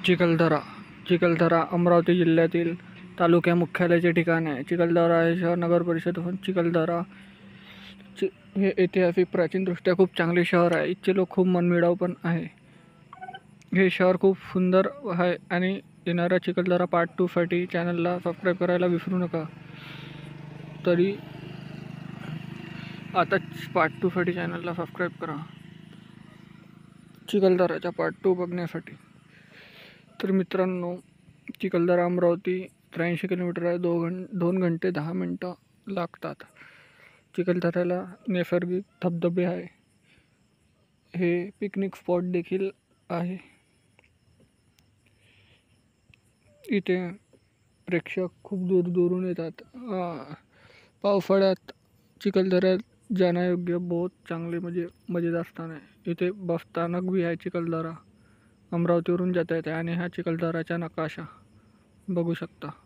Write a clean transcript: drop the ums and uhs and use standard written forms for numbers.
चिखलदरा चिखलदरा अमरावती जिल्ह्यातील तालुका मुख्यालयाचे ठिकाण आहे. चिखलदरा हे शहर नगर परिषद होऊन चिखलदरा हे ऐतिहासिक प्राचीनदृष्ट्या खूप चांगले शहर आहे. इथचे लोक खूप मनमिळाऊ पण आहे. हे शहर खूप सुंदर आहे आणि येणाऱ्या चिखलदरा पार्ट 2 साठी चॅनलला सबस्क्राईब करायला विसरू नका. तरी आता पार्ट 2 साठी चॅनलला सबस्क्राईब करा, चिखलदराचा पार्ट 2 बघण्यासाठी. तर मित्रांनो, चिखलदरा अमरावती 83 किलोमीटर आहे. 2 घंटे 10 मिनटं लागतात. चिखलदऱ्याला नैसर्गिक धबधबे आहे. हे पिकनिक स्पॉट देखील आहे. इथे प्रेक्षक खूप दूरून येतात. पावसाळ्यात चिखलदऱ्यात जाण्यायोग्य बहुत चांगले म्हणजे मजेदार स्थान आहे. इथे बस स्थानक भी आहे. चिखलदरा अमरावतीवरून जाता येते आणि हा चिखलदराचा नकाशा बघू शकता.